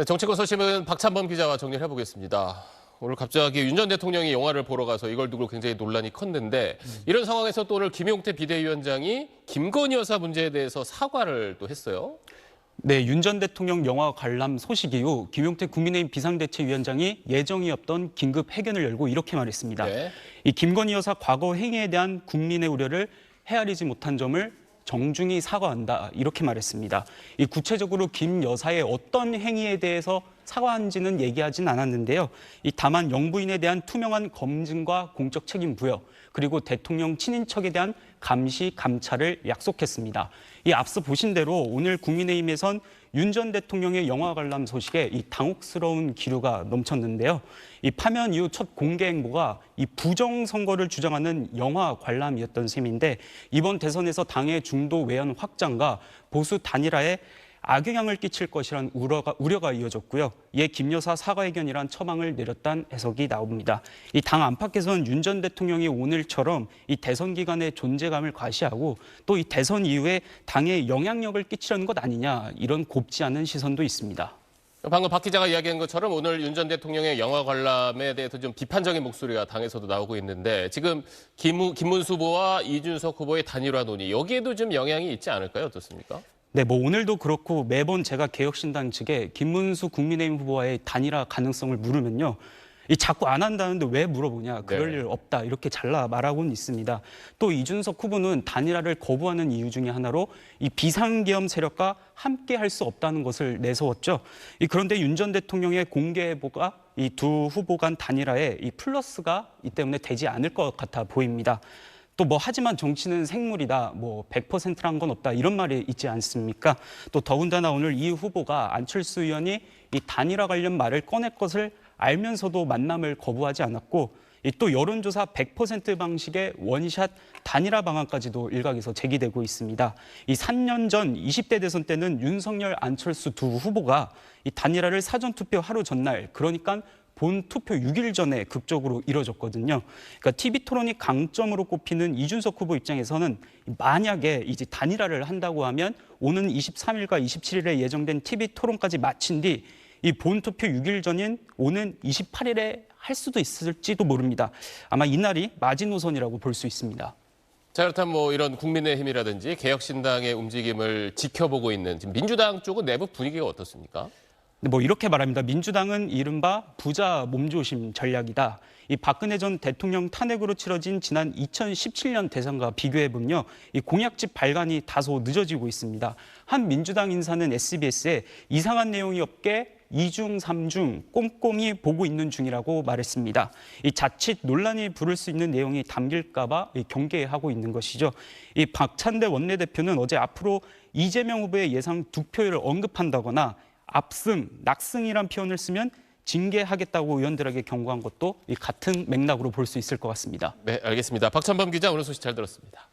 네, 정치권 소식은 박찬범 기자와 정리를 해보겠습니다. 오늘 갑자기 윤 전 대통령이 영화를 보러 가서 이걸 두고 굉장히 논란이 컸는데 이런 상황에서 또 오늘 김용태 비대위원장이 김건희 여사 문제에 대해서 사과를 또 했어요. 네, 윤 전 대통령 영화 관람 소식 이후 김용태 국민의힘 비상대책위원장이 예정이 없던 긴급 회견을 열고 이렇게 말했습니다. 네. 이 김건희 여사 과거 행위에 대한 국민의 우려를 헤아리지 못한 점을 정중히 사과한다 이렇게 말했습니다. 이 구체적으로 김 여사의 어떤 행위에 대해서 사과한지는 얘기하진 않았는데요. 이 다만 영부인에 대한 투명한 검증과 공적 책임 부여 그리고 대통령 친인척에 대한 감시 감찰을 약속했습니다. 이 앞서 보신 대로 오늘 국민의힘에선 윤 전 대통령의 영화 관람 소식에 이 당혹스러운 기류가 넘쳤는데요. 이 파면 이후 첫 공개 행보가 이 부정 선거를 주장하는 영화 관람이었던 셈인데 이번 대선에서 당의 중도 외연 확장과 보수 단일화에 악영향을 끼칠 것이란 우려가 이어졌고요. 이에 김 여사 사과회견이란 처방을 내렸다는 해석이 나옵니다. 이 당 안팎에서는 윤 전 대통령이 오늘처럼 이 대선 기간의 존재감을 과시하고 또 이 대선 이후에 당에 영향력을 끼치려는 것 아니냐 이런 곱지 않은 시선도 있습니다. 방금 박 기자가 이야기한 것처럼 오늘 윤 전 대통령의 영화 관람에 대해서 좀 비판적인 목소리가 당에서도 나오고 있는데 지금 김문수 후보와 이준석 후보의 단일화 논의 여기에도 좀 영향이 있지 않을까요? 어떻습니까? 네, 오늘도 그렇고 매번 제가 개혁신당 측에 김문수 국민의힘 후보와의 단일화 가능성을 물으면요. 자꾸 안 한다는데 왜 물어보냐. 그럴 일 없다. 이렇게 잘라 말하고는 있습니다. 또 이준석 후보는 단일화를 거부하는 이유 중에 하나로 이 비상계엄 세력과 함께 할 수 없다는 것을 내세웠죠. 그런데 윤 전 대통령의 공개 해보가 이 두 후보 간 단일화에 이 플러스가 이 때문에 되지 않을 것 같아 보입니다. 또 하지만 정치는 생물이다, 100%란 건 없다 이런 말이 있지 않습니까? 또 더군다나 오늘 이 후보가 안철수 의원이 이 단일화 관련 말을 꺼낼 것을 알면서도 만남을 거부하지 않았고 또 여론조사 100% 방식의 원샷 단일화 방안까지도 일각에서 제기되고 있습니다. 이 3년 전 20대 대선 때는 윤석열, 안철수 두 후보가 이 단일화를 사전투표 하루 전날 그러니까 본 투표 6일 전에 극적으로 이뤄졌거든요. 그러니까 TV 토론이 강점으로 꼽히는 이준석 후보 입장에서는 만약에 이제 단일화를 한다고 하면 오는 23일과 27일에 예정된 TV토론까지 마친 뒤 이 본 투표 6일 전인 오는 28일에 할 수도 있을지도 모릅니다. 아마 이날이 마지노선이라고 볼 수 있습니다. 자, 그렇다면 이런 국민의힘이라든지 개혁신당의 움직임을 지켜보고 있는 지금 민주당 쪽은 내부 분위기가 어떻습니까? 이렇게 말합니다. 민주당은 이른바 부자 몸조심 전략이다. 이 박근혜 전 대통령 탄핵으로 치러진 지난 2017년 대선과 비교해보면요. 이 공약집 발간이 다소 늦어지고 있습니다. 한 민주당 인사는 SBS에 이상한 내용이 없게 2중, 3중 꼼꼼히 보고 있는 중이라고 말했습니다. 이 자칫 논란이 부를 수 있는 내용이 담길까 봐 경계하고 있는 것이죠. 이 박찬대 원내대표는 어제 앞으로 이재명 후보의 예상 득표율을 언급한다거나 압승, 낙승이란 표현을 쓰면 징계하겠다고 의원들에게 경고한 것도 같은 맥락으로 볼 수 있을 것 같습니다. 네, 알겠습니다. 박찬범 기자 오늘 소식 잘 들었습니다.